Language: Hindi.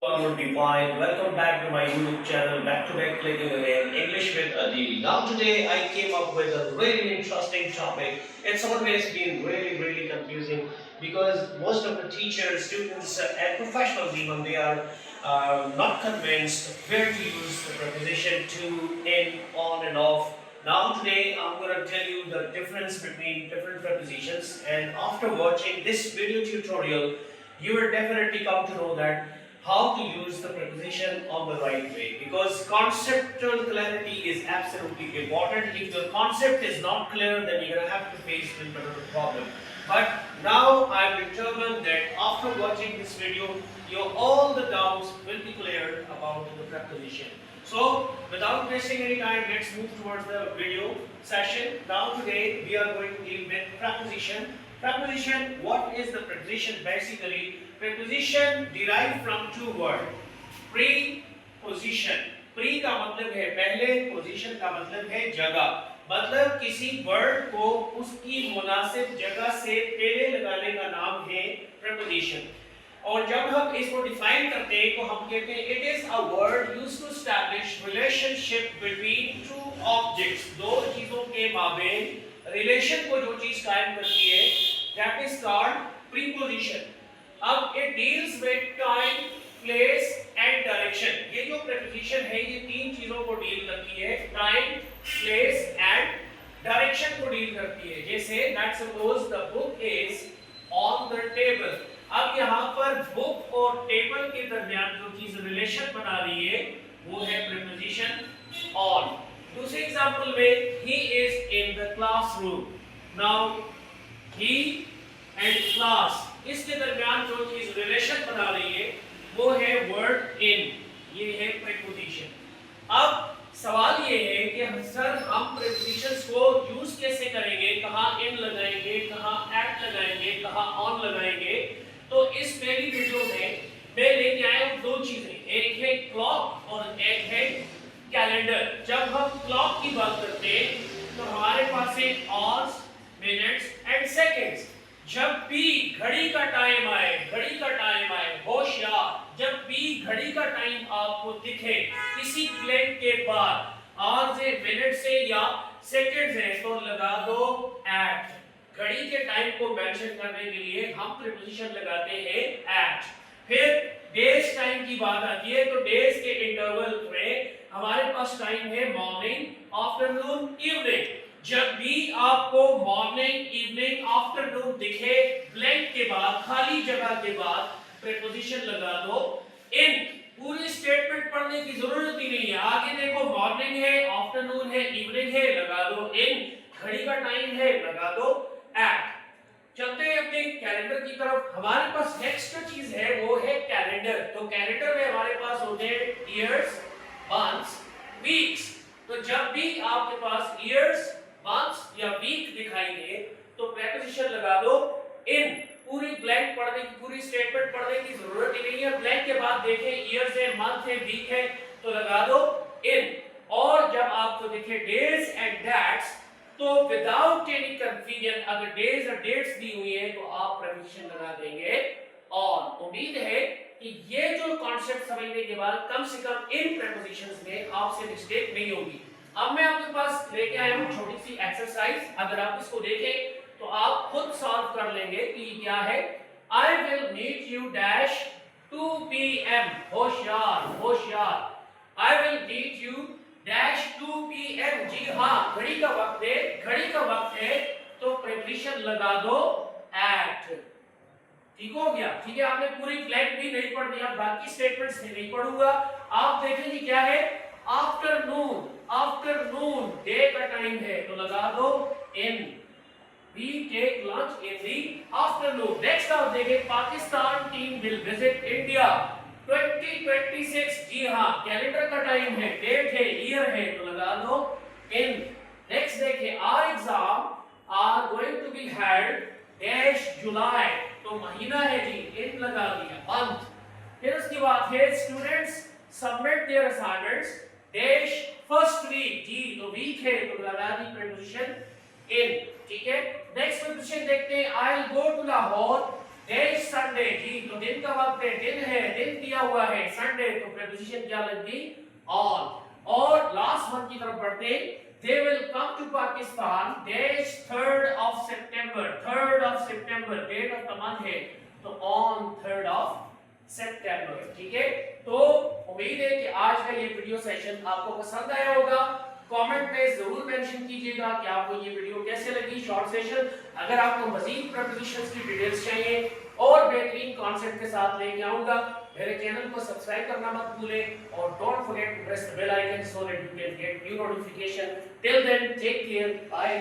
Hello Divine, welcome back to my YouTube channel, back to back clicking again, English with Adil. Now today I came up with a really interesting topic. It's always been really confusing because most of the teachers, students and professionals even, they are not convinced where to use the preposition to, in, on and off. Now today I'm going to tell you the difference between different prepositions, and after watching this video tutorial you will definitely come to know that how to use the preposition on the right way, because conceptual clarity is absolutely important. If the concept is not clear, then you're going to have to face a little bit of a problem. But now I'm determined that after watching this video, your all the doubts will be cleared about the preposition. So without wasting any time, let's move towards the video session. Now today we are going to deal with preposition. Preposition, what is the preposition? Basically, preposition derived from two words. Preposition. Pre का मतलब है पहले, position का मतलब है जगह. मतलब किसी वर्ड को उसकी मुनासिब जगह से पहले लगाने का नाम है preposition. और जब हम इसको डिफाइन करते हैं तो हम कहते हैं it is a word used to establish relationship between two objects. दो चीजों के माबेन रिलेशन को जो चीज कायम करती है दैट इज कॉल्ड प्रीपोजिशन. अब it deals with time, place and direction. ये जो प्रीपोजिशन है ये तीन चीजों को डील करती है, टाइम, प्लेस एंड डायरेक्शन को डील करती है. जैसे let's suppose the book is on the table. अब यहाँ पर बुक और टेबल के दरमियान जो चीज रिलेशन बना रही है वो है प्रीपोजिशन ऑन. दूसरे एग्जांपल में he is in the classroom. Now he and class, इसके दरमियान जो चीज रिलेशन बना रही है वो है वर्ड इन, ये है प्रीपोजिशन. अब सवाल ये है कि सर हम प्रीपोजिशंस को यूज कैसे करेंगे, कहाँ इन लगाएंगे, कहाँ एट लगाएंगे, कहाँ ऑन लगाएंगे. तो इस पहली वीडियो में मैं लेके आया हूं दो चीजें, एक है क्लॉक और एक है कैलेंडर. जब हम क्लॉक की बात करते हैं तो हमारे पास है आवर्स, मिनट्स एंड सेकंड्स. जब भी घड़ी का टाइम आए, घड़ी का टाइम आए, होशियार, जब भी घड़ी का टाइम आपको दिखे किसी ब्लैंक के बाद, आवर्स है, मिनट से या सेकंड्स है, तो लगा दो एट. घड़ी के टाइम को मेंशन करने के लिए हम प्रीपोजिशन लगाते हैं एट. फिर डेज टाइम की बात आती है तो डेज के इंटरवल में हमारे पास टाइम है मॉर्निंग, आफ्टरनून, इवनिंग. जब भी आपको मॉर्निंग, इवनिंग, आफ्टरनून दिखे ब्लैंक के बाद, खाली जगह के बाद प्रीपोजिशन लगा दो इन. पूरी स्टेटमेंट पढ़ने की जरूरत ही नहीं है. आगे देखो मॉर्निंग है, आफ्टरनून है, इवनिंग है, लगा दो इन. घड़ी का टाइम है, लगा दो एट. चलते हैं अपने कैलेंडर की तरफ. हमारे पास नेक्स्ट जो चीज है वो है कैलेंडर. तो कैलेंडर में हमारे पास होते हैं ईयर्स, मंथ्स, वीक्स. तो जब भी आपके पास ईयर्स, मंथ्स या वीक दिखाई दे तो प्रीपोजिशन लगा दो इन. पूरी ब्लैंक पढ़ने की, पूरी स्टेटमेंट पढ़ने की जरूरत ही नहीं है. ब्लैंक के बाद देखें ईयर्स है, मंथ है, वीक है तो लगा दो इन. और जब आपको दिखे डेज एंड डेट्स तो विदाउट एनी कंफ्यूजन अगर डेज और डेट्स दी हुई है तो आप प्रीपोजिशन लगा देंगे ऑन. उम्मीद है कि ये जो कॉन्सेप्ट समझने के बाद कम से कम इन प्रीपोजिशंस में आपसे मिस्टेक नहीं होगी. अब मैं आपके पास लेके आया हूं छोटी सी एक्सरसाइज. अगर आप इसको देखें तो आप खुद सॉल्व कर लेंगे कि क्या है. I will meet you dash 2 PM. होशियार, होशियार. I will meet you dash 2 PM. जी हाँ, घड़ी का वक्त है, घड़ी का वक्त है तो प्रीपोजिशन लगा दो एट. ठीक हो गया. ठीक है, आपने पूरी ब्लैंक भी नहीं पढ़नी, अब बाकी स्टेटमेंट्स नहीं पढ़ूंगा. आप देखें कि क्या है आफ्टरनून. आफ्टरनून डे का टाइम है तो लगा दो इन. We take lunch in the afternoon. Next आप देखें Pakistan team will visit India 2026. जी हाँ, कैलेंडर का टाइम है, डेट है, ईयर है तो लगा दो इन. नेक्स्ट देखें our exam are going to be held dash July. तो महीना है जी, इन लगा दिया, month. फिर उसके बाद है students submit their assignments dash first week. जी तो week है तो लगा दी preposition इन. ठीक है. नेक्स्ट क्वेश्चन देखते हैं. I will go to Lahore days Sunday जी, तो दिन का वक्त है, दिन है, दिन दिया हुआ है संडे, तो प्रीपोजिशन क्या लगती ऑन। और लास्ट वन की तरफ बढ़ते हैं, they will come to Pakistan dash 3rd of September, 3rd of September date of the month है, तो on 3rd of September। ठीक है, तो उम्मीद है कि आज का ये वीडियो सेशन आपको पसंद आया होगा। कमेंट में जरूर मेंशन कीजिएगा कि आपको ये वीडियो कैसे लगी, शॉर्ट सेशन। अगर आपको मजीद प्रीपोजिशंस की डिटेल्स चाहिए और बेहतरीन कॉन्सेप्ट के साथ लेके आऊंगा, मेरे चैनल को सब्सक्राइब करना मत भूलें और don't forget to press the bell icon so that you can get new notification. Till then take care, bye.